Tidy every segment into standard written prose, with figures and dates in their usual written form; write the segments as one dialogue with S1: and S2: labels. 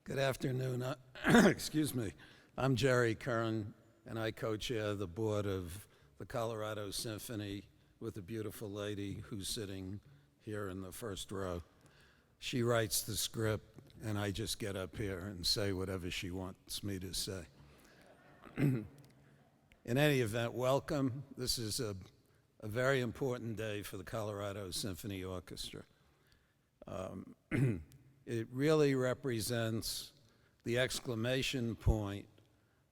S1: Good afternoon. Excuse me. I'm Jerry Curran, and I co-chair the board of the Colorado Symphony with a beautiful lady who's sitting here in the first row. She writes the script, and I just get up here and say whatever she wants me to say. In any event, welcome. This is a very important day for the Colorado Symphony Orchestra. It really represents the exclamation point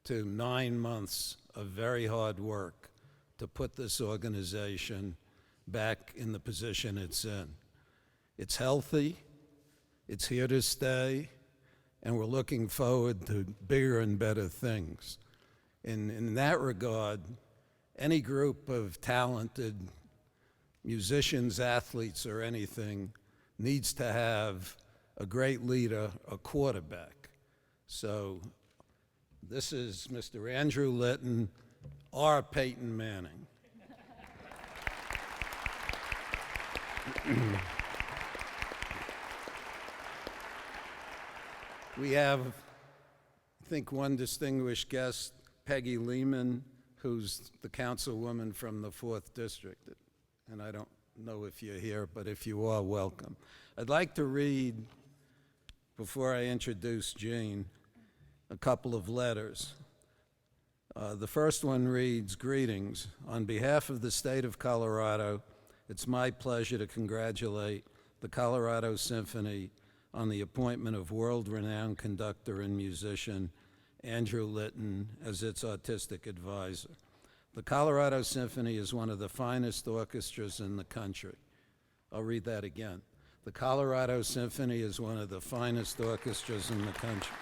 S1: to 9 months of very hard work to put this organization back in the position it's in. It's healthy, it's here to stay, and we're looking forward to bigger and better things. In that regard, any group of talented musicians, athletes, or anything needs to have a great leader, a quarterback. So this is Mr. Andrew Litton, or Peyton Manning. We have, I think, one distinguished guest, Peggy Lehman, who's the councilwoman from the 4th District. And I don't know if you're here, but if you are, welcome. I'd like to read, before I introduce Gene, a couple of letters. The first one reads, "Greetings. On behalf of the state of Colorado, it's my pleasure to congratulate the Colorado Symphony on the appointment of world-renowned conductor and musician Andrew Litton as its artistic advisor. The Colorado Symphony is one of the finest orchestras in the country." I'll read that again. The Colorado Symphony is one of the finest orchestras in the country.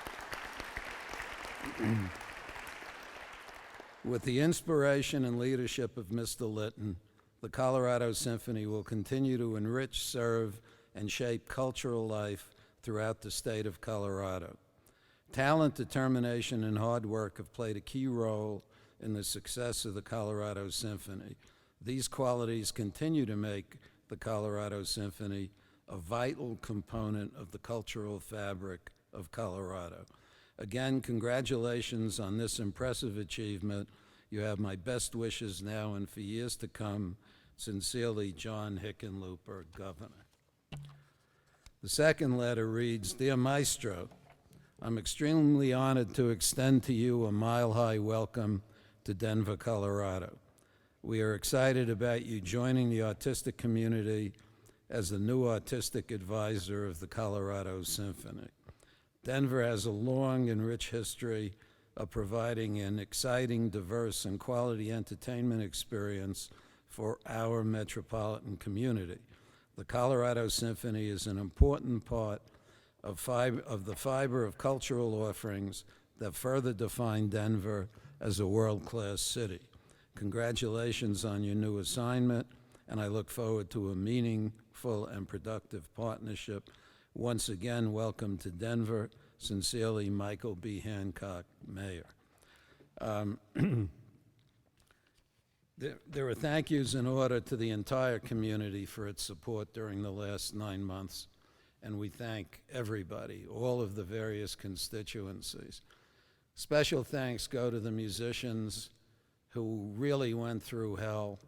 S1: With the inspiration and leadership of Mr. Litton, the Colorado Symphony will continue to enrich, serve, and shape cultural life throughout the state of Colorado. Talent, determination, and hard work have played a key role in the success of the Colorado Symphony. These qualities continue to make the Colorado Symphony a vital component of the cultural fabric of Colorado. Again, congratulations on this impressive achievement. You have my best wishes now and for years to come. Sincerely, John Hickenlooper, Governor. The second letter reads, "Dear Maestro, I'm extremely honored to extend to you a mile-high welcome to Denver, Colorado. We are excited about you joining the artistic community as the new artistic advisor of the Colorado Symphony. Denver has a long and rich history of providing an exciting, diverse, and quality entertainment experience for our metropolitan community. The Colorado Symphony is an important part of the fiber of cultural offerings that further define Denver as a world-class city. Congratulations on your new assignment, and I look forward to a meaningful and productive partnership. Once again, welcome to Denver. Sincerely, Michael B. Hancock, Mayor." There are thank yous in order to the entire community for its support during the last 9 months, and we thank everybody, all of the various constituencies. Special thanks go to the musicians who really went through hell,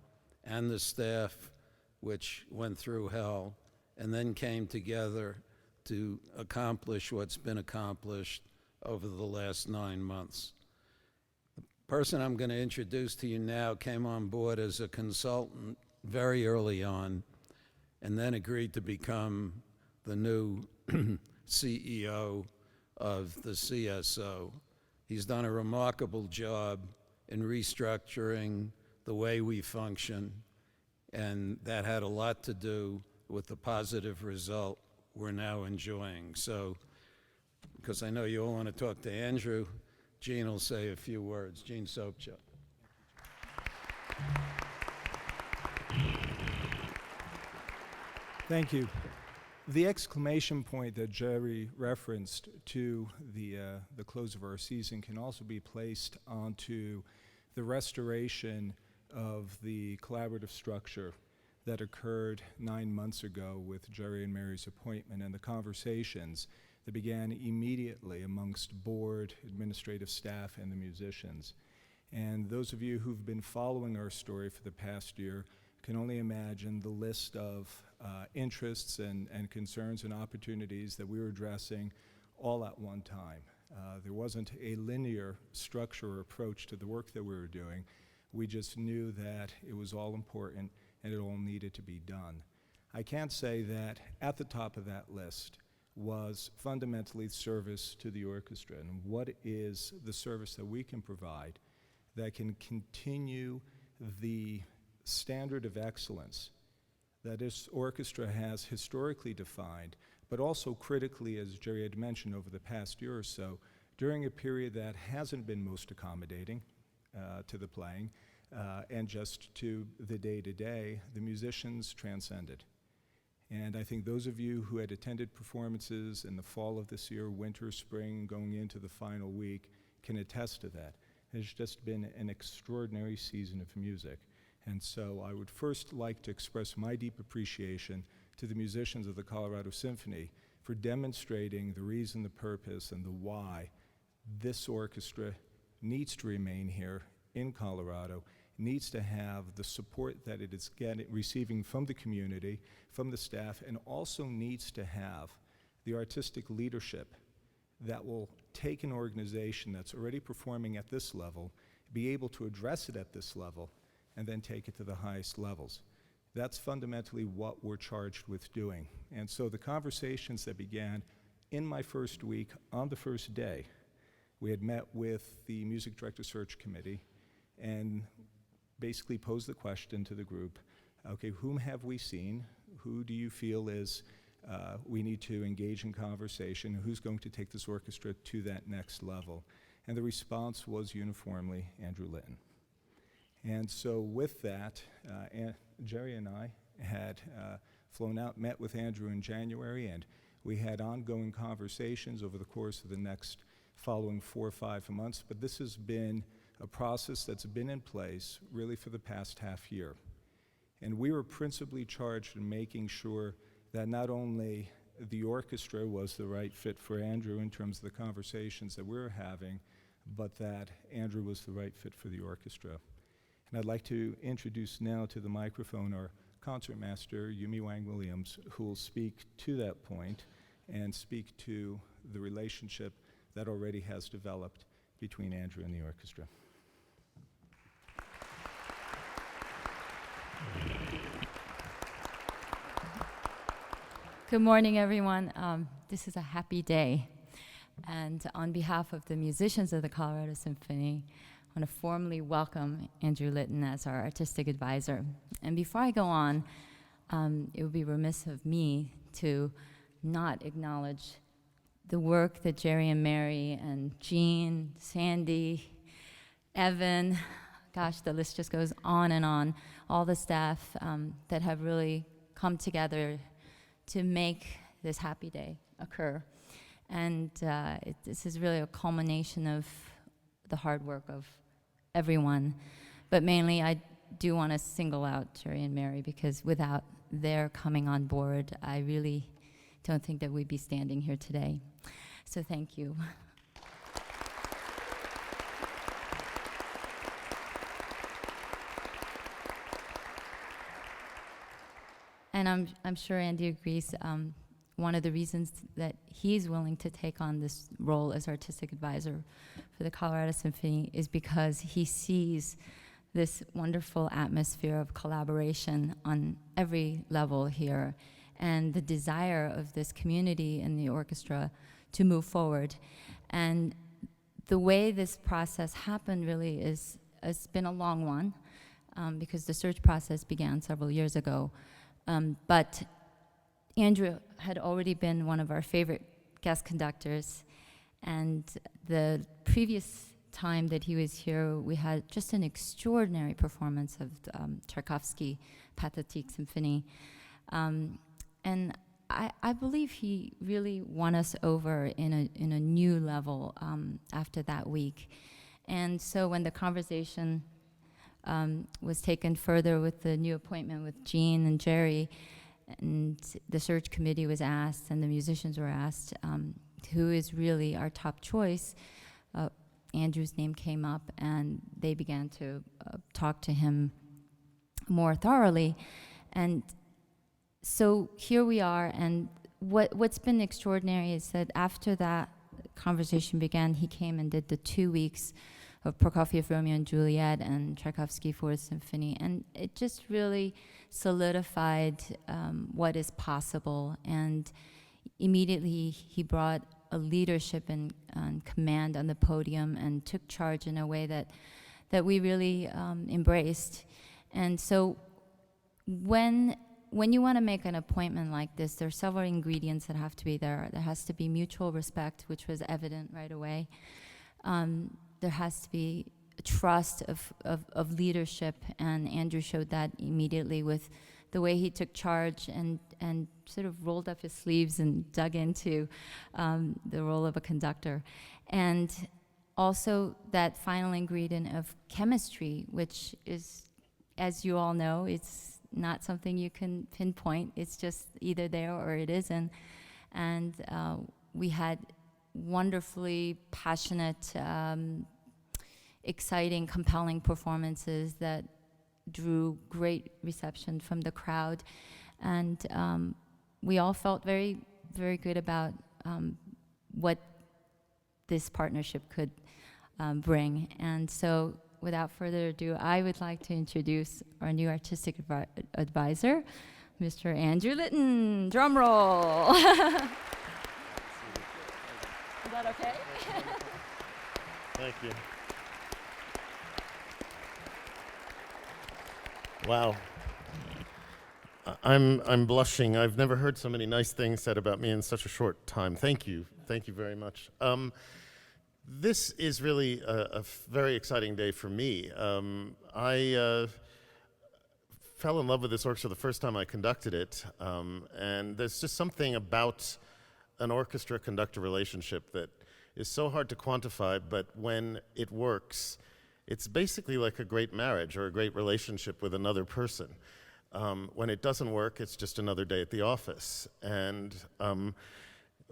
S1: and the staff which went through hell, and then came together to accomplish what's been accomplished over the last 9 months. The person I'm going to introduce to you now came on board as a consultant very early on, and then agreed to become the new CEO of the CSO. He's done a remarkable job in restructuring the way we function, and that had a lot to do with the positive result we're now enjoying. So, because I know you all want to talk to Andrew, Gene will say a few words. Gene Sobchak.
S2: Thank you. The exclamation point that Jerry referenced to the close of our season can also be placed onto the restoration of the collaborative structure that occurred 9 months ago with Jerry and Mary's appointment and the conversations that began immediately amongst board, administrative staff, and the musicians. And those of you who've been following our story for the past year can only imagine the list of interests and concerns and opportunities that we were addressing all at one time. There wasn't a linear structure or approach to the work that we were doing. We just knew that it was all important and it all needed to be done. I can say that at the top of that list was fundamentally service to the orchestra, and what is the service that we can provide that can continue the standard of excellence that this orchestra has historically defined, but also critically, as Jerry had mentioned, over the past year or so, during a period that hasn't been most accommodating to the playing and just to the day-to-day, the musicians transcended. And I think those of you who had attended performances in the fall of this year, winter, spring, going into the final week, can attest to that. It's just been an extraordinary season of music. And so I would first like to express my deep appreciation to the musicians of the Colorado Symphony for demonstrating the reason, the purpose, and the why this orchestra needs to remain here in Colorado, needs to have the support that it is receiving from the community, from the staff, and also needs to have the artistic leadership that will take an organization that's already performing at this level, be able to address it at this level, and then take it to the highest levels. That's fundamentally what we're charged with doing. And so the conversations that began in my first week, on the first day, we had met with the Music Director Search Committee and basically posed the question to the group, okay, whom have we seen? Who do you feel is we need to engage in conversation? Who's going to take this orchestra to that next level? And the response was uniformly Andrew Litton. And so with that, Jerry and I had flown out, met with Andrew in January, and we had ongoing conversations over the course of the next following 4 or 5 months. But this has been a process that's been in place really for the past half year. And we were principally charged in making sure that not only the orchestra was the right fit for Andrew in terms of the conversations that we were having, but that Andrew was the right fit for the orchestra. And I'd like to introduce now to the microphone our concertmaster, Yumi Wang-Williams, who will speak to that point and speak to the relationship that already has developed between Andrew and the orchestra.
S3: Good morning, everyone. This is a happy day. And on behalf of the musicians of the Colorado Symphony, I want to formally welcome Andrew Litton as our artistic advisor. And before I go on, it would be remiss of me to not acknowledge the work that Jerry and Mary and Jean, Sandy, Evan, gosh, the list just goes on and on, all the staff that have really come together to make this happy day occur. And this is really a culmination of the hard work of everyone. But mainly, I do want to single out Jerry and Mary, because without their coming on board, I really don't think that we'd be standing here today. So thank you. And I'm sure Andy agrees. One of the reasons that he's willing to take on this role as artistic advisor for the Colorado Symphony is because he sees this wonderful atmosphere of collaboration on every level here, and the desire of this community and the orchestra to move forward. And the way this process happened really is, it's been a long one, because the search process began several years ago. But Andrew had already been one of our favorite guest conductors, and the previous time that he was here, we had just an extraordinary performance of Tchaikovsky Pathétique Symphony. And I believe he really won us over in a new level after that week. And so when the conversation was taken further with the new appointment with Jean and Jerry, and the search committee was asked and the musicians were asked, who is really our top choice, Andrew's name came up, and they began to talk to him more thoroughly. And so here we are, and what's been extraordinary is that after that conversation began, he came and did the 2 weeks of Prokofiev, Romeo and Juliet, and Tchaikovsky Fourth Symphony, and it just really solidified what is possible. And immediately he brought a leadership and command on the podium and took charge in a way that we really embraced. And so when you want to make an appointment like this, there are several ingredients that have to be there. There has to be mutual respect, which was evident right away. There has to be trust of leadership, and Andrew showed that immediately with the way he took charge and sort of rolled up his sleeves and dug into the role of a conductor. And also that final ingredient of chemistry, which is, as you all know, it's not something you can pinpoint. It's just either there or it isn't. And we had wonderfully passionate, exciting, compelling performances that drew great reception from the crowd. And we all felt very, very good about what this partnership could bring. And so without further ado, I would like to introduce our new artistic advisor, Mr. Andrew Litton. Drum roll. Is that okay?
S4: Thank you. Wow. I'm blushing. I've never heard so many nice things said about me in such a short time. Thank you. Thank you very much. This is really a very exciting day for me. I fell in love with this orchestra the first time I conducted it, and there's just something about an orchestra-conductor relationship that is so hard to quantify, but when it works, it's basically like a great marriage or a great relationship with another person. When it doesn't work, it's just another day at the office. And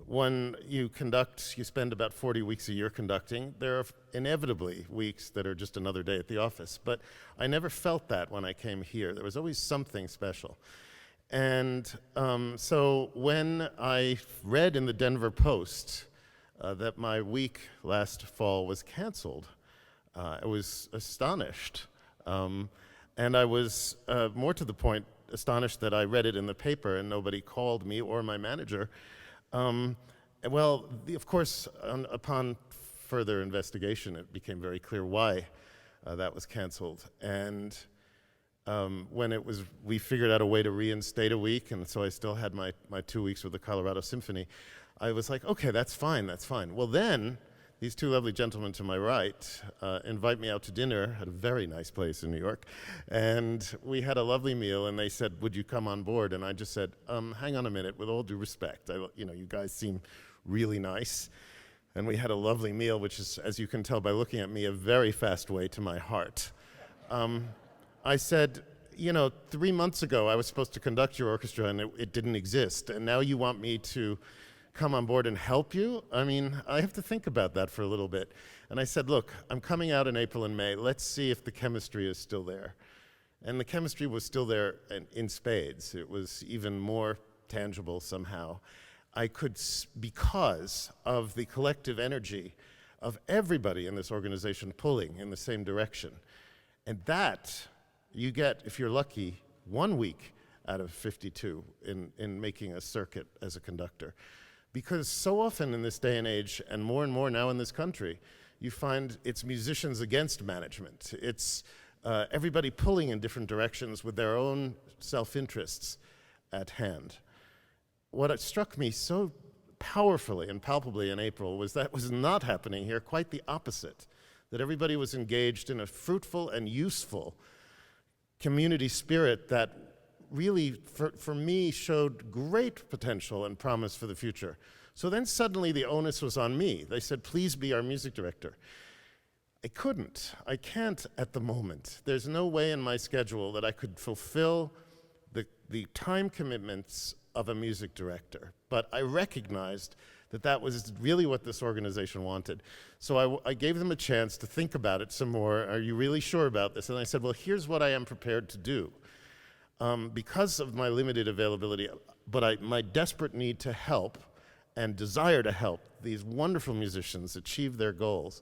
S4: when you conduct, you spend about 40 weeks a year conducting. There are inevitably weeks that are just another day at the office. But I never felt that when I came here. There was always something special. And so when I read in the Denver Post that my week last fall was canceled, I was astonished. And I was, more to the point, astonished that I read it in the paper and nobody called me or my manager. Of course, upon further investigation, it became very clear why that was canceled. And when we figured out a way to reinstate a week, and so I still had my 2 weeks with the Colorado Symphony, I was like, okay, that's fine, that's fine. Well then, these two lovely gentlemen to my right invite me out to dinner at a very nice place in New York, and we had a lovely meal, and they said, would you come on board? And I just said, hang on a minute, with all due respect, you guys seem really nice. And we had a lovely meal, which is, as you can tell by looking at me, a very fast way to my heart. I said, 3 months ago I was supposed to conduct your orchestra and it didn't exist, and now you want me to come on board and help you? I mean, I have to think about that for a little bit. And I said, look, I'm coming out in April and May. Let's see if the chemistry is still there. And the chemistry was still there in spades. It was even more tangible somehow. I could, because of the collective energy of everybody in this organization pulling in the same direction. And that you get, if you're lucky, 1 week out of 52 in making a circuit as a conductor. Because so often in this day and age, and more now in this country, you find it's musicians against management. It's everybody pulling in different directions with their own self-interests at hand. What struck me so powerfully and palpably in April was that was not happening here, quite the opposite. That everybody was engaged in a fruitful and useful community spirit that really, for me, showed great potential and promise for the future. So then suddenly the onus was on me. They said, please be our music director. I can't at the moment. There's no way in my schedule that I could fulfill the time commitments of a music director, but I recognized that that was really what this organization wanted. So I gave them a chance to think about it some more. Are you really sure about this? And I said, well, here's what I am prepared to do. Because of my limited availability, but my desperate need to help and desire to help these wonderful musicians achieve their goals,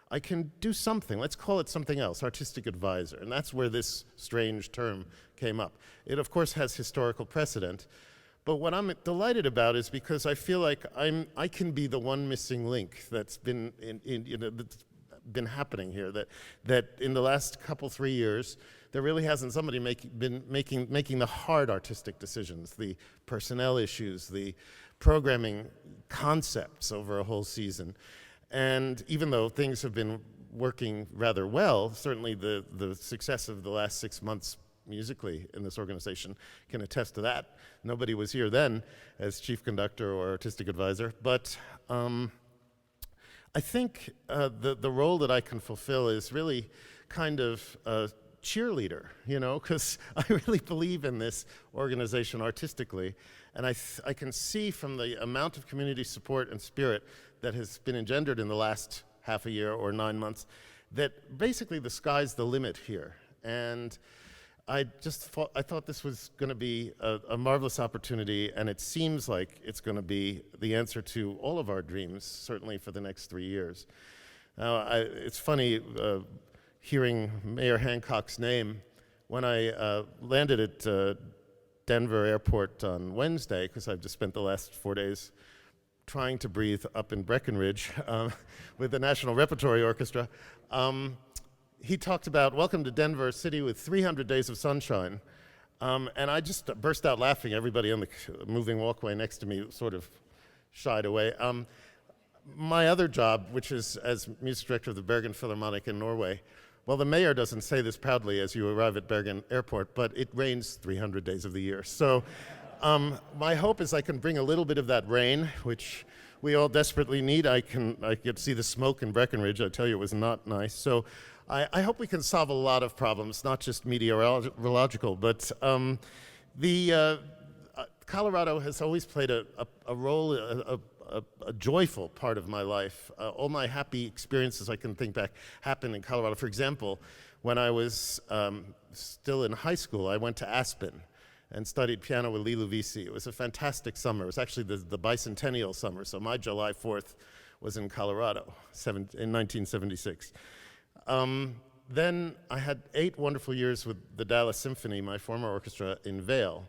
S4: I can do something. Let's call it something else, artistic advisor. And that's where this strange term came up. It, of course, has historical precedent. But what I'm delighted about is because I feel like I can be the one missing link that's been that's been happening here. That in the last 3 years, there really hasn't somebody been making the hard artistic decisions, the personnel issues, the programming concepts over a whole season. And even though things have been working rather well, certainly the success of the last 6 months musically in this organization can attest to that. Nobody was here then as chief conductor or artistic advisor, but I think the role that I can fulfill is really kind of a cheerleader, because I really believe in this organization artistically, and I can see from the amount of community support and spirit that has been engendered in the last half a year or 9 months that basically the sky's the limit here. And I thought this was going to be a marvelous opportunity, and it seems like it's going to be the answer to all of our dreams, certainly for the next 3 years. Now, it's funny hearing Mayor Hancock's name when I landed at Denver Airport on Wednesday, because I've just spent the last 4 days trying to breathe up in Breckenridge with the National Repertory Orchestra. He talked about, welcome to Denver, a city with 300 days of sunshine. And I just burst out laughing. Everybody on the moving walkway next to me sort of shied away. My other job, which is as music director of the Bergen Philharmonic in Norway, well, the mayor doesn't say this proudly as you arrive at Bergen Airport, but it rains 300 days of the year. So my hope is I can bring a little bit of that rain, which we all desperately need. I could see the smoke in Breckenridge. I tell you, it was not nice. So I hope we can solve a lot of problems, not just meteorological, but Colorado has always played a role, a joyful part of my life. All my happy experiences I can think back happened in Colorado. For example, when I was still in high school, I went to Aspen and studied piano with Lee Luvisi. It was a fantastic summer. It was actually the bicentennial summer, so my July 4th was in Colorado in 1976. Then I had 8 wonderful years with the Dallas Symphony, my former orchestra, in Vail.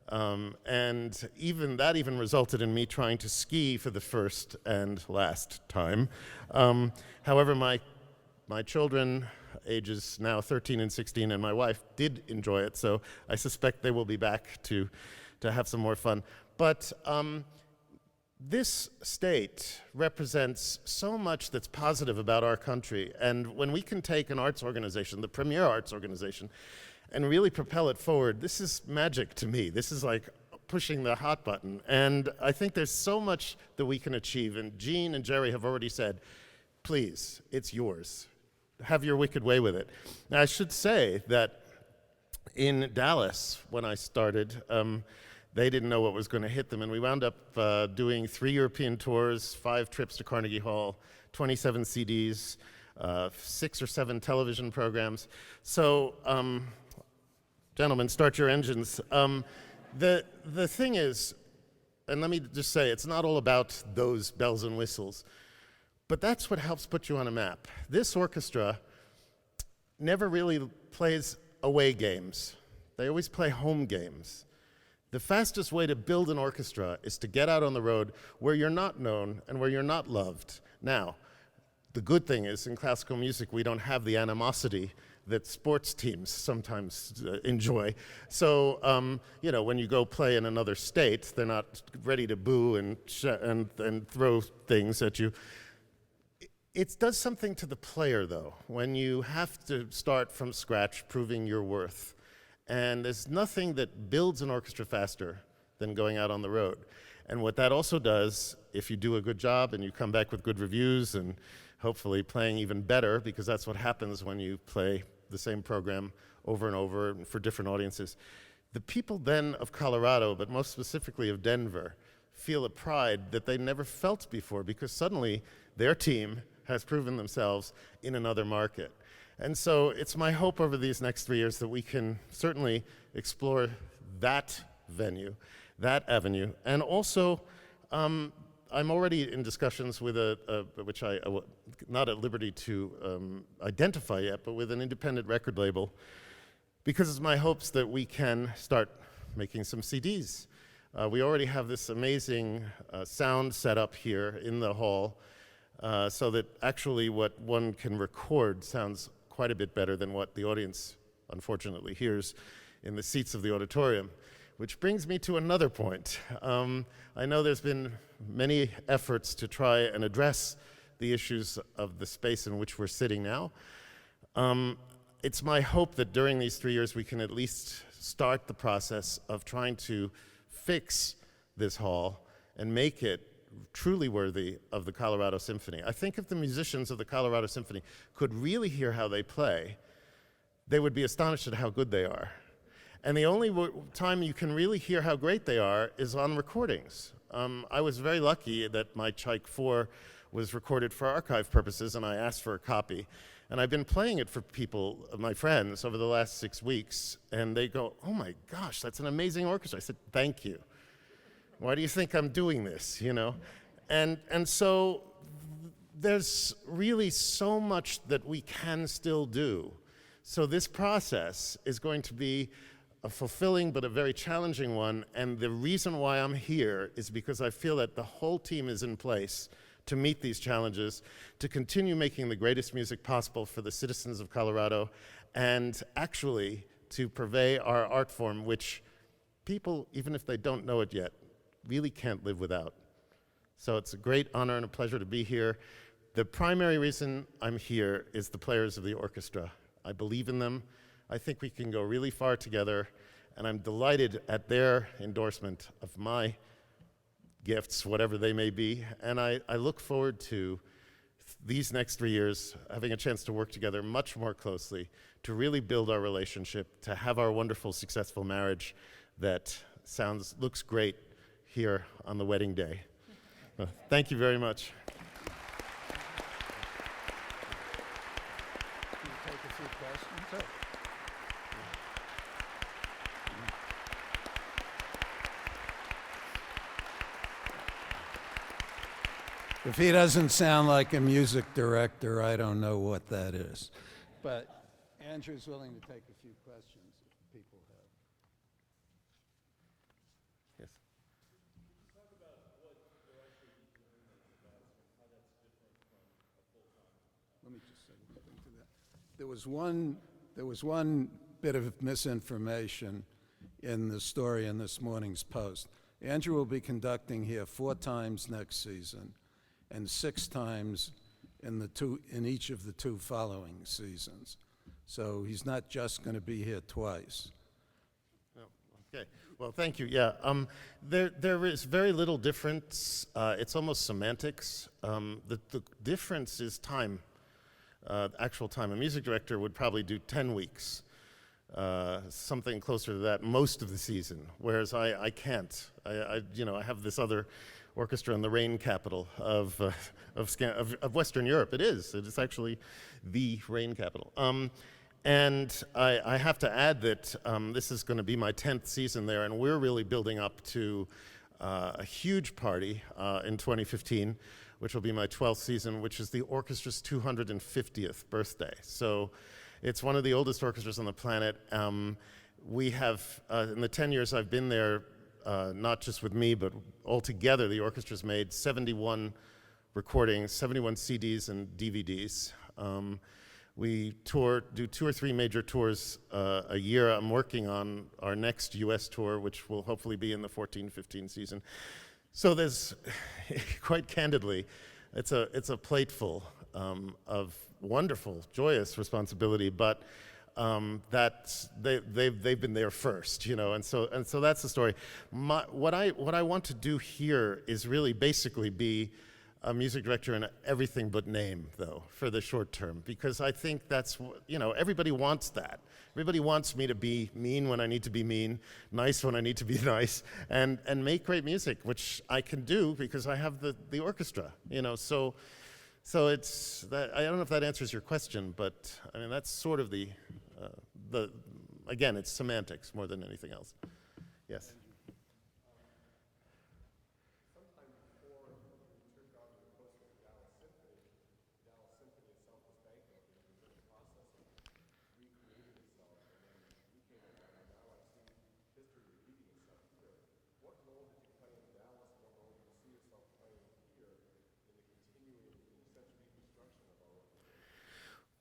S4: And even resulted in me trying to ski for the first and last time. However, my children, ages now 13 and 16, and my wife did enjoy it, so I suspect they will be back to have some more fun. But this state represents so much that's positive about our country, and when we can take an arts organization, the premier arts organization, and really propel it forward, this is magic to me. This is like pushing the hot button, and I think there's so much that we can achieve, and Gene and Jerry have already said, please, it's yours. Have your wicked way with it. Now, I should say that in Dallas, when I started, they didn't know what was going to hit them, and we wound up doing 3 European tours, 5 trips to Carnegie Hall, 27 CDs, 6 or 7 television programs. So, gentlemen, start your engines. The thing is, and let me just say, it's not all about those bells and whistles, but that's what helps put you on a map. This orchestra never really plays away games. They always play home games. The fastest way to build an orchestra is to get out on the road where you're not known and where you're not loved. Now, the good thing is in classical music, we don't have the animosity that sports teams sometimes enjoy. So, when you go play in another state, they're not ready to boo and throw things at you. It does something to the player, though, when you have to start from scratch proving your worth. And there's nothing that builds an orchestra faster than going out on the road. And what that also does, if you do a good job and you come back with good reviews and hopefully playing even better, because that's what happens when you play the same program over and over and for different audiences, the people then of Colorado, but most specifically of Denver, feel a pride that they never felt before because suddenly their team has proven themselves in another market. And so it's my hope over these next 3 years that we can certainly explore that venue, that avenue, and also I'm already in discussions with which I not at liberty to identify yet, but with an independent record label, because it's my hopes that we can start making some CDs. We already have this amazing sound set up here in the hall, so that actually what one can record sounds quite a bit better than what the audience unfortunately hears in the seats of the auditorium. Which brings me to another point. I know there's been many efforts to try and address the issues of the space in which we're sitting now. It's my hope that during these 3 years we can at least start the process of trying to fix this hall and make it truly worthy of the Colorado Symphony. I think if the musicians of the Colorado Symphony could really hear how they play, they would be astonished at how good they are. And the only time you can really hear how great they are is on recordings. I was very lucky that my Tchaik 4 was recorded for archive purposes, and I asked for a copy. And I've been playing it for people, my friends, over the last 6 weeks, and they go, "Oh my gosh, that's an amazing orchestra." I said, "Thank you. Why do you think I'm doing this?" You know? And so there's really so much that we can still do. So this process is going to be a fulfilling but a very challenging one, and the reason why I'm here is because I feel that the whole team is in place to meet these challenges, to continue making the greatest music possible for the citizens of Colorado, and actually to purvey our art form, which people, even if they don't know it yet, really can't live without. So it's a great honor and a pleasure to be here. The primary reason I'm here is the players of the orchestra. I believe in them. I think we can go really far together, and I'm delighted at their endorsement of my gifts, whatever they may be, and I look forward to these next 3 years having a chance to work together much more closely to really build our relationship, to have our wonderful, successful marriage that looks great here on the wedding day. Thank you very much.
S1: If he doesn't sound like a music director, I don't know what that is. But Andrew's willing to take a few questions if people have.
S4: Yes.
S1: Let me just say something to that. There was one bit of misinformation in the story in this morning's Post. Andrew will be conducting here 4 times next season, and 6 times in each of the 2 following seasons. So he's not just going to be here twice.
S4: Oh, okay. Well, thank you. Yeah. There is very little difference. It's almost semantics. The difference is time, actual time. A music director would probably do 10 weeks, something closer to that most of the season, whereas I can't. I have this other orchestra in the rain capital of Western Europe. It is actually the rain capital. And I have to add that this is going to be my 10th season there, and we're really building up to a huge party in 2015, which will be my 12th season, which is the orchestra's 250th birthday. So it's one of the oldest orchestras on the planet. We have, in the 10 years I've been there, not just with me, but altogether, the orchestra's made 71 recordings, 71 CDs and DVDs. We do 2 or 3 major tours a year. I'm working on our next US tour, which will hopefully be in the 14-15 season. So there's, quite candidly, it's a plateful of wonderful, joyous responsibility, but they've been there first, and so that's the story. What I want to do here is really basically be a music director in everything but name, though, for the short term, because I think that's, everybody wants that. Everybody wants me to be mean when I need to be mean, nice when I need to be nice, and make great music, which I can do because I have the orchestra, So it's that. I don't know if that answers your question, but I mean that's sort of the again, it's semantics more than anything else. Yes.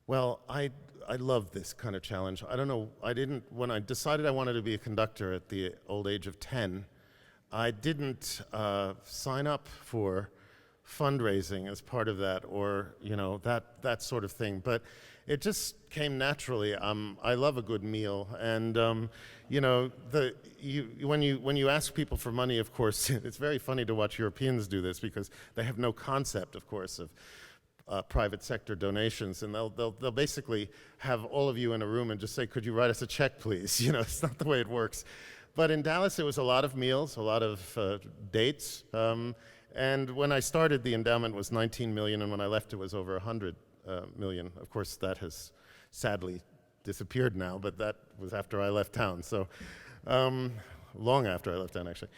S4: Well, I love this kind of challenge. I don't know, when I decided I wanted to be a conductor at the old age of 10, I didn't sign up for fundraising as part of that, or, that sort of thing. But it just came naturally. I love a good meal, and when you ask people for money, of course, it's very funny to watch Europeans do this because they have no concept, of course, of private sector donations, and they'll basically have all of you in a room and just say, "Could you write us a check, please?" It's not the way it works. But in Dallas, it was a lot of meals, a lot of dates, and when I started, the endowment was 19 million, and when I left, it was over 100 million. Of course, that has sadly disappeared now, but that was after I left town, so long after I left town, actually.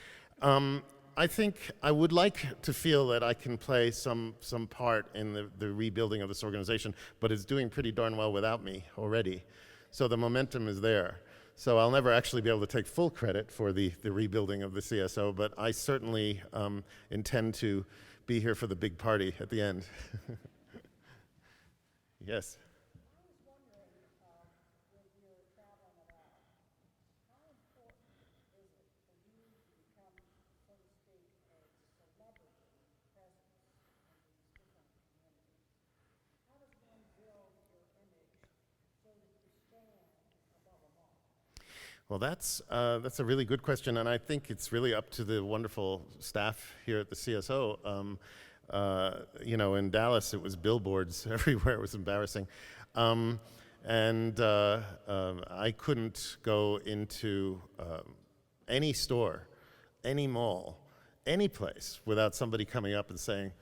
S4: I think I would like to feel that I can play some part in the rebuilding of this organization, but it's doing pretty darn well without me already. So the momentum is there. So I'll never actually be able to take full credit for the rebuilding of the CSO, but I certainly intend to be here for the big party at the end. Yes. Well, that's a really good question, and I think it's really up to the wonderful staff here at the CSO. In Dallas, it was billboards everywhere. It was embarrassing. I couldn't go into any store, any mall, any place without somebody coming up and saying,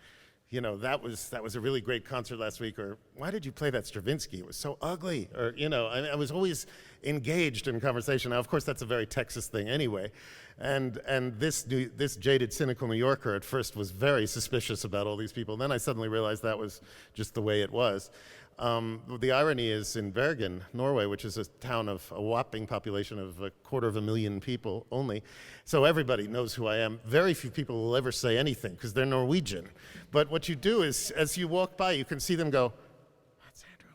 S4: that was a really great concert last week, or why did you play that Stravinsky? It was so ugly, or I was always engaged in conversation. Now, of course, that's a very Texas thing anyway, and this jaded, cynical New Yorker at first was very suspicious about all these people. And then I suddenly realized that was just the way it was. The irony is in Bergen, Norway, which is a town of a whopping population of 250,000 people only, so everybody knows who I am. Very few people will ever say anything because they're Norwegian. But what you do is, as you walk by, you can see them go, "That's Andrew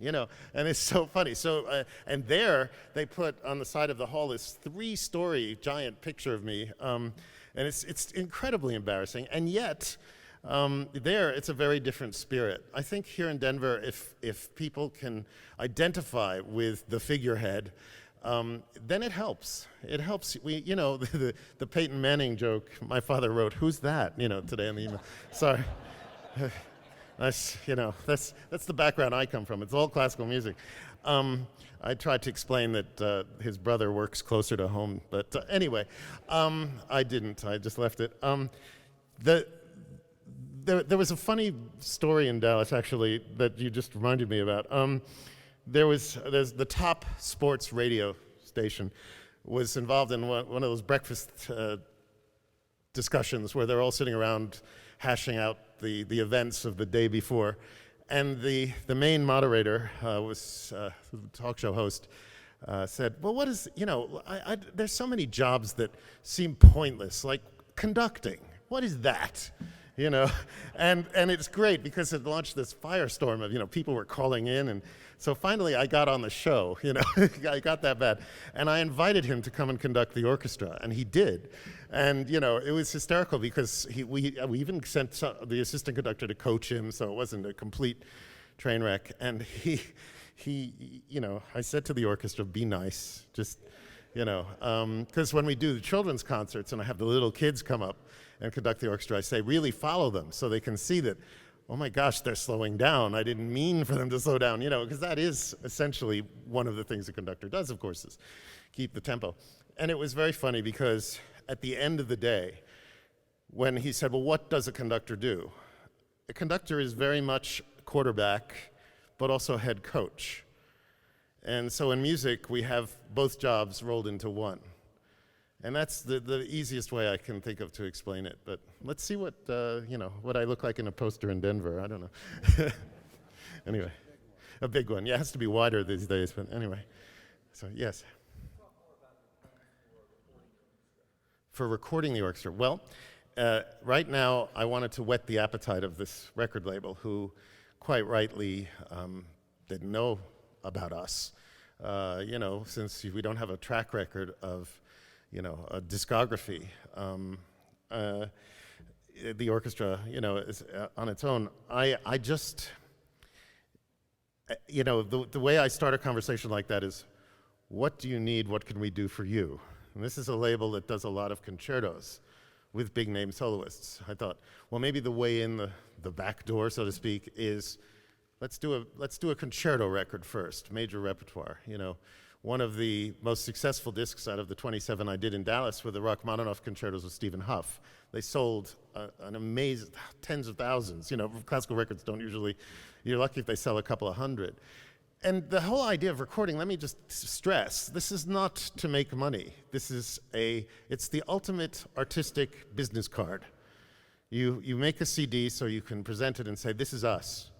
S4: Litton," and it's so funny. So, and there they put on the side of the hall this 3-story giant picture of me, and it's incredibly embarrassing, and yet. There, it's a very different spirit. I think here in Denver, if people can identify with the figurehead, then it helps. It helps. The Peyton Manning joke my father wrote. Who's that? Today in the email. Sorry. That's the background I come from. It's all classical music. I tried to explain that his brother works closer to home, but anyway, I didn't. I just left it. There was a funny story in Dallas, actually, that you just reminded me about. There's the top sports radio station was involved in one of those breakfast discussions where they're all sitting around hashing out the events of the day before. And the main moderator was the talk show host. Said, "Well, what is, there's so many jobs that seem pointless, like conducting. What is that?" And it's great because it launched this firestorm of, people were calling in. And so finally I got on the show, I got that bad. And I invited him to come and conduct the orchestra, and he did. And, it was hysterical because we even sent the assistant conductor to coach him, so it wasn't a complete train wreck. And he I said to the orchestra, "Be nice, just, because when we do the children's concerts and I have the little kids come up, and conduct the orchestra, I say, really follow them so they can see that, oh my gosh, they're slowing down. I didn't mean for them to slow down, because that is essentially one of the things a conductor does, of course, is keep the tempo. And it was very funny because at the end of the day, when he said, well, what does a conductor do? A conductor is very much quarterback, but also head coach. And so in music, we have both jobs rolled into one. And that's the easiest way I can think of to explain it. But let's see what I look like in a poster in Denver. I don't know. Anyway, a big one. Yeah, it has to be wider these days, but anyway. So, yes. For recording the orchestra. Well, right now, I wanted to whet the appetite of this record label, who quite rightly didn't know about us. Since we don't have a track record of a discography. The orchestra, is on its own. I just, the way I start a conversation like that is, what do you need? What can we do for you? And this is a label that does a lot of concertos with big name soloists. I thought, well, maybe the way in the back door, so to speak, is let's do a concerto record first, major repertoire. One of the most successful discs out of the 27 I did in Dallas with the Rachmaninoff concertos was Stephen Huff. They sold an amazing, tens of thousands. Classical records don't usually, you're lucky if they sell a couple of hundred. And the whole idea of recording, let me just stress, this is not to make money. It's the ultimate artistic business card. You make a CD so you can present it and say, this is us.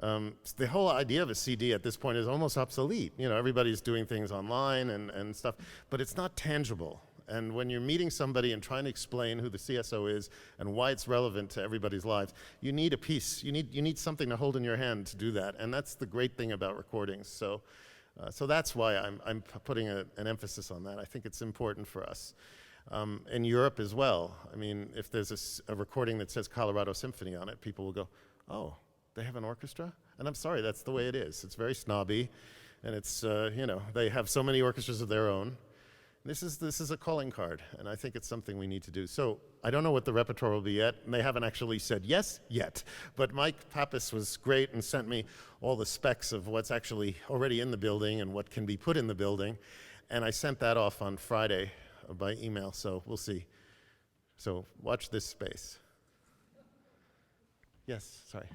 S4: The whole idea of a CD at this point is almost obsolete. Everybody's doing things online and stuff, but it's not tangible. And when you're meeting somebody and trying to explain who the CSO is and why it's relevant to everybody's lives, you need a piece. You need something to hold in your hand to do that. And that's the great thing about recordings. So that's why I'm putting an emphasis on that. I think it's important for us. In Europe as well. I mean, if there's a recording that says Colorado Symphony on it, people will go, oh, they have an orchestra? And I'm sorry, that's the way it is. It's very snobby, and it's, they have so many orchestras of their own. This is a calling card, and I think it's something we need to do. So I don't know what the repertoire will be yet, and they haven't actually said yes yet. But Mike Pappas was great and sent me all the specs of what's actually already in the building and what can be put in the building. And I sent that off on Friday by email, so we'll see. So watch this space. Yes, sorry.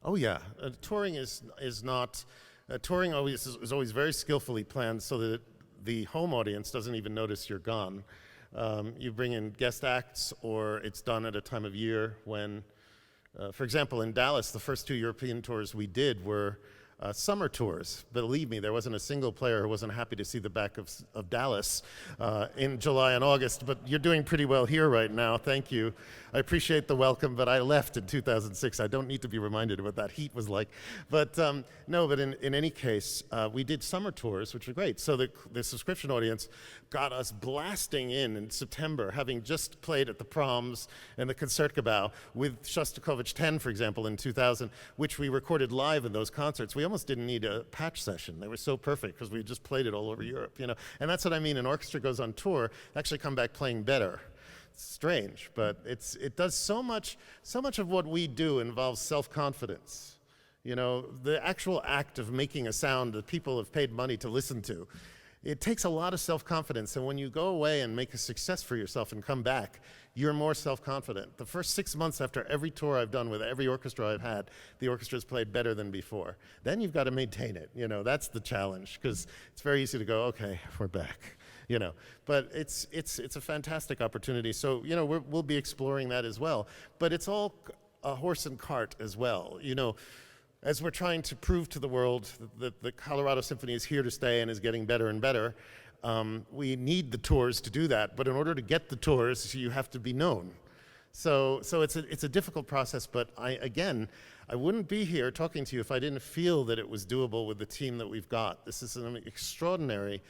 S4: Oh yeah, touring is not. Touring is always very skillfully planned so that the home audience doesn't even notice you're gone. You bring in guest acts, or it's done at a time of year when, for example, in Dallas, the first 2 European tours we did were summer tours. Believe me, there wasn't a single player who wasn't happy to see the back of Dallas in July and August, but you're doing pretty well here right now, thank you. I appreciate the welcome, but I left in 2006. I don't need to be reminded of what that heat was like. But no, but in any case, we did summer tours, which were great. So the subscription audience got us blasting in September, having just played at the Proms and the Concertgebouw with Shostakovich 10, for example, in 2000, which we recorded live in those concerts. We almost didn't need a patch session. They were so perfect because we just played it all over Europe, And that's what I mean. An orchestra goes on tour, actually come back playing better. It's strange, but it does so much of what we do involves self-confidence. The actual act of making a sound that people have paid money to listen to, it takes a lot of self-confidence. And when you go away and make a success for yourself and come back, you're more self-confident. The first 6 months after every tour I've done with every orchestra I've had, the orchestra's played better than before. Then you've got to maintain it. That's the challenge, because it's very easy to go, okay, we're back. But it's a fantastic opportunity. So, we'll be exploring that as well. But it's all a horse and cart as well. As we're trying to prove to the world that the Colorado Symphony is here to stay and is getting better and better, we need the tours to do that. But in order to get the tours, you have to be known. So it's a difficult process. But I wouldn't be here talking to you if I didn't feel that it was doable with the team that we've got. This is an extraordinary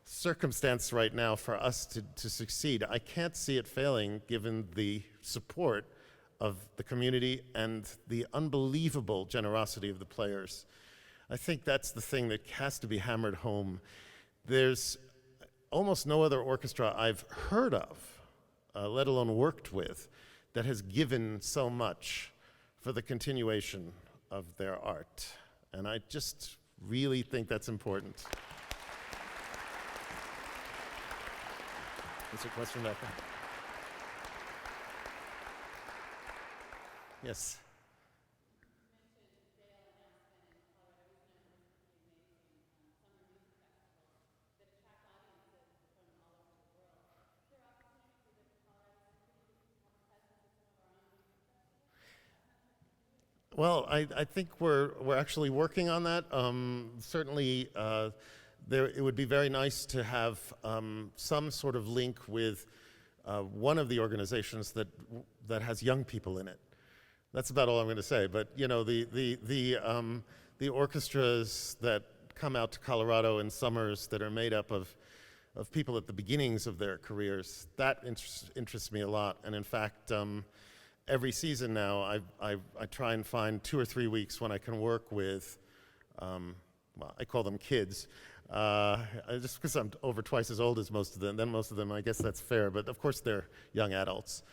S4: circumstance right now for us to succeed. I can't see it failing given the support of the community and the unbelievable generosity of the players. I think that's the thing that has to be hammered home. There's almost no other orchestra I've heard of, let alone worked with, that has given so much for the continuation of their art. And I just really think that's important. There's a question back there. Yes. Well, I think we're actually working on that. Certainly, it would be very nice to have some sort of link with one of the organizations that has young people in it. That's about all I'm going to say. But you know, the orchestras that come out to Colorado in summers that are made up of people at the beginnings of their careers, that interests me a lot. And in fact, every season now, I try and find 2 or 3 weeks when I can work with, well, I call them kids, just because I'm over twice as old as most of them, I guess that's fair, but of course they're young adults.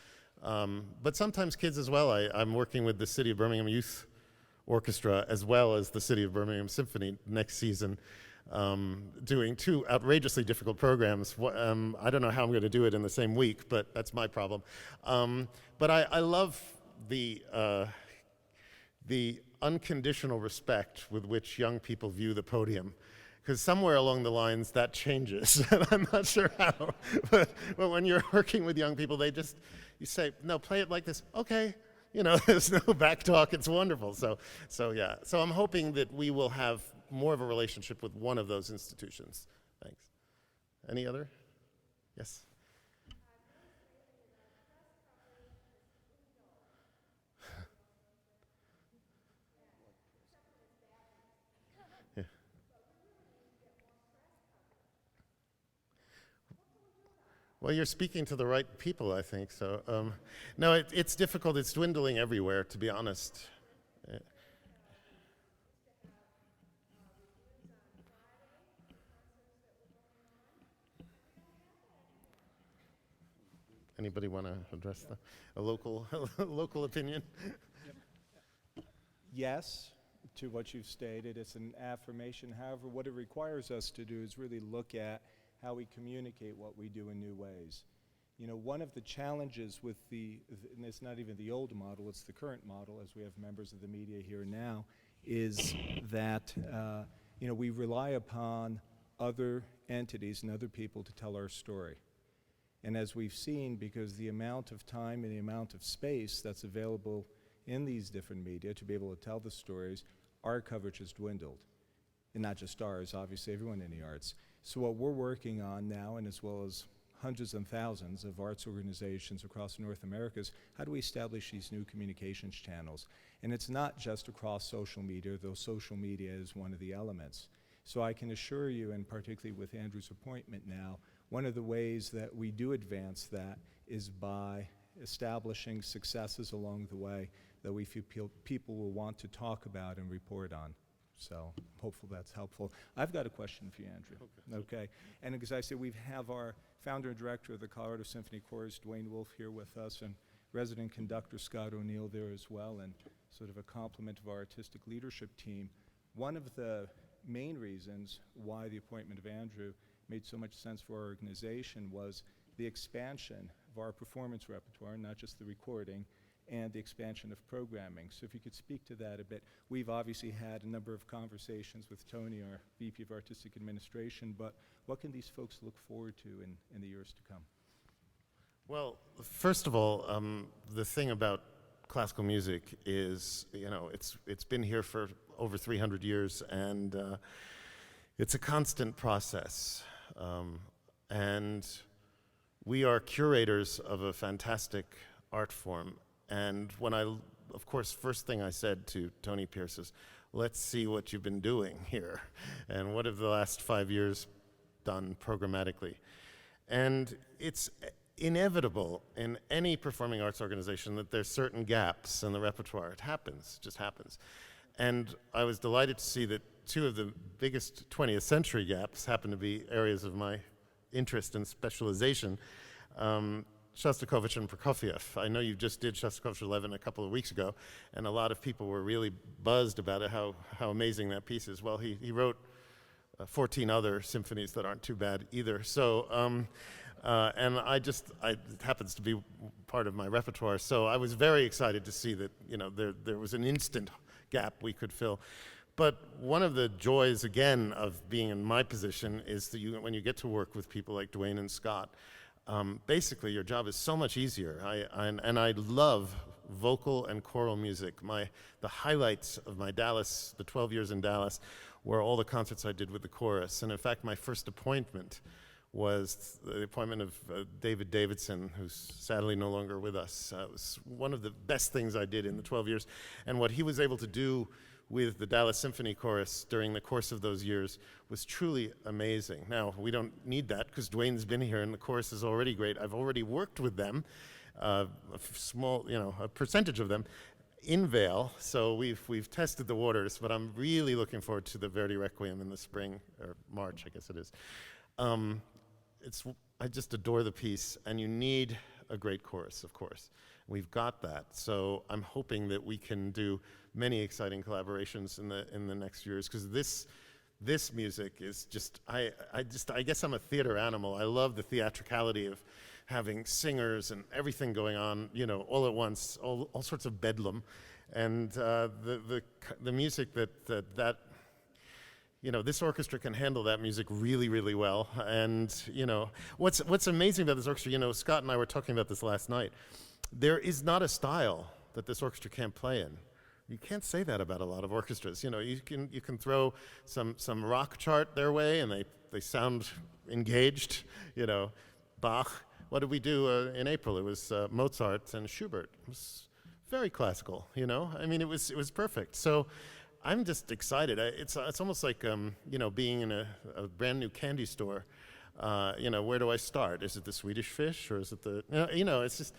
S4: But sometimes kids as well. I'm working with the City of Birmingham Youth Orchestra as well as the City of Birmingham Symphony next season, doing 2 outrageously difficult programs. I don't know how I'm going to do it in the same week, but that's my problem. But I love the unconditional respect with which young people view the podium, because somewhere along the lines that changes, and I'm not sure how. But when you're working with young people, you say, no, play it like this. Okay. You know, there's no back talk. It's wonderful. So yeah. So I'm hoping that we will have more of a relationship with one of those institutions. Thanks. Any other? Yes. Yeah. Well, you're speaking to the right people, I think. So, no, it's difficult. It's dwindling everywhere, to be honest. Anybody want to address a local local opinion?
S2: Yes, to what you've stated, it's an affirmation. However, what it requires us to do is really look at how we communicate what we do in new ways. You know, one of the challenges with and it's not even the old model, it's the current model, as we have members of the media here now, is that, you know, we rely upon other entities and other people to tell our story. And as we've seen, because the amount of time and the amount of space that's available in these different media to be able to tell the stories, our coverage has dwindled. And not just ours, obviously everyone in the arts. So what we're working on now, and as well as hundreds and thousands of arts organizations across North America, is how do we establish these new communications channels? And it's not just across social media, though social media is one of the elements. So I can assure you, and particularly with Andrew's appointment now, one of the ways that we do advance that is by establishing successes along the way that we feel people will want to talk about and report on. So hopefully that's helpful. I've got a question for you, Andrew. Okay. And as I said, we have our founder and director of the Colorado Symphony Chorus, Dwayne Wolf, here with us, and resident conductor Scott O'Neill there as well, and sort of a complement of our artistic leadership team. One of the main reasons why the appointment of Andrew made so much sense for our organization was the expansion of our performance repertoire, not just the recording, and the expansion of programming. So if you could speak to that a bit. We've obviously had a number of conversations with Tony, our VP of Artistic Administration, but what can these folks look forward to in the years to come?
S4: Well, first of all, the thing about classical music is, you know, it's been here for over 300 years, and it's a constant process. And we are curators of a fantastic art form. And when of course, first thing I said to Tony Pierce is, let's see what you've been doing here, and what have the last 5 years done programmatically. And it's inevitable in any performing arts organization that there's certain gaps in the repertoire. It happens, just happens. And I was delighted to see that two of the biggest 20th century gaps happen to be areas of my interest and specialization, Shostakovich and Prokofiev. I know you just did Shostakovich 11 a couple of weeks ago, and a lot of people were really buzzed about it, how amazing that piece is. Well, he wrote 14 other symphonies that aren't too bad either. So, and it happens to be part of my repertoire. So I was very excited to see that, there was an instant gap we could fill. But one of the joys, again, of being in my position is that when you get to work with people like Duane and Scott, basically your job is so much easier. I love vocal and choral music. The highlights of my the 12 years in Dallas, were all the concerts I did with the chorus. And in fact, my first appointment was the appointment of David Davidson, who's sadly no longer with us. It was one of the best things I did in the 12 years. And what he was able to do with the Dallas Symphony Chorus during the course of those years was truly amazing. Now, we don't need that because Duane's been here and the chorus is already great. I've already worked with them, a percentage of them, in Vail, so we've tested the waters, but I'm really looking forward to the Verdi Requiem in the spring, or March, I guess it is. I just adore the piece, and you need a great chorus, of course. We've got that, so I'm hoping that we can do many exciting collaborations in the next years, because this music is just, I guess I'm a theater animal. I love the theatricality of having singers and everything going on, all at once, all sorts of bedlam, and the music that this orchestra can handle that music really, really well. And what's amazing about this orchestra, Scott and I were talking about this last night. There is not a style that this orchestra can't play in. You can't say that about a lot of orchestras. You can throw some rock chart their way, and they sound engaged. Bach. What did we do in April? It was Mozart and Schubert. It was very classical, it was perfect. So I'm just excited. It's almost like, being in a brand new candy store. Where do I start? Is it the Swedish Fish, or is it the, it's just,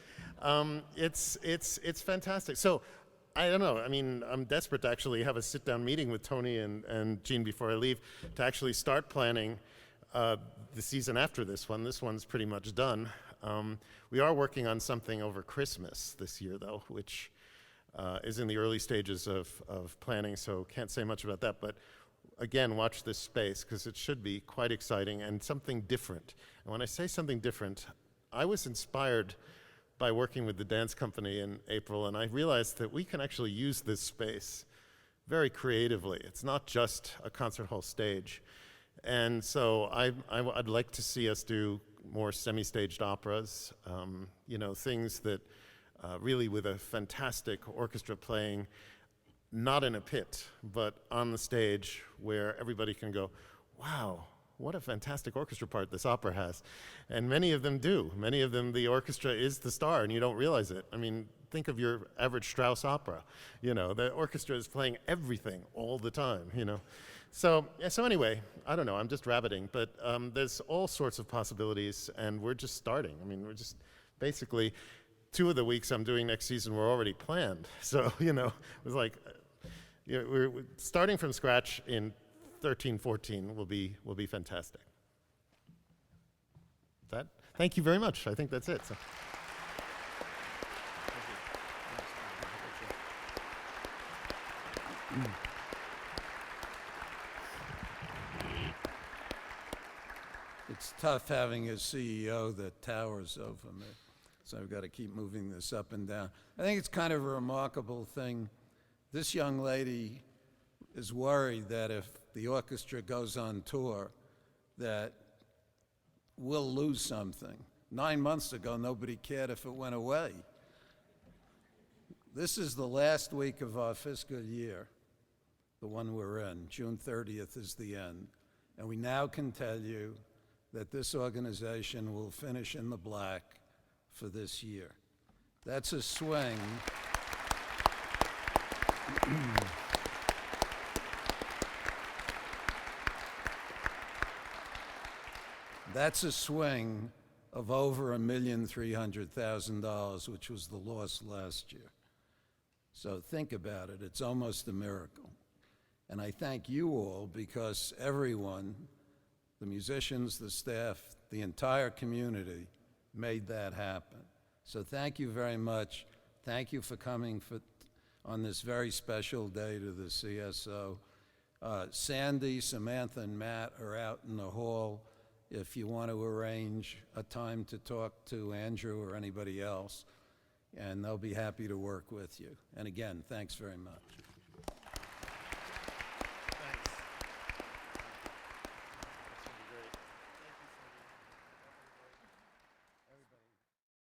S4: it's fantastic. So I don't know. I'm desperate to actually have a sit-down meeting with Tony and Gene before I leave to actually start planning the season after this one. This one's pretty much done. We are working on something over Christmas this year, though, which is in the early stages of planning, so can't say much about that. But again, watch this space, because it should be quite exciting and something different. And when I say something different, I was inspired by working with the dance company in April, and I realized that we can actually use this space very creatively. It's not just a concert hall stage. And so I'd like to see us do more semi-staged operas, things that really with a fantastic orchestra playing, not in a pit, but on the stage where everybody can go, wow, what a fantastic orchestra part this opera has. And many of them do. Many of them, the orchestra is the star, and you don't realize it. Think of your average Strauss opera. The orchestra is playing everything all the time, So anyway, I don't know, I'm just rabbiting, but there's all sorts of possibilities, and we're just starting. We're just basically, 2 of the weeks I'm doing next season were already planned. So, it was like, we're starting from scratch in 13-14 will be fantastic. Thank you very much. I think that's it. So.
S1: It's tough having a CEO that towers over me, so I've got to keep moving this up and down. I think it's kind of a remarkable thing. This young lady is worried that if the orchestra goes on tour, that we'll lose something. 9 months ago, nobody cared if it went away. This is the last week of our fiscal year, the one we're in. June 30th is the end. And we now can tell you that this organization will finish in the black for this year. That's a swing. That's a swing of over $1,300,000, which was the loss last year. So think about it. It's almost a miracle. And I thank you all because everyone, the musicians, the staff, the entire community, made that happen. So thank you very much. Thank you for coming on this very special day to the CSO. Sandy, Samantha, and Matt are out in the hall if you want to arrange a time to talk to Andrew or anybody else, and they'll be happy to work with you. And again, thanks very much.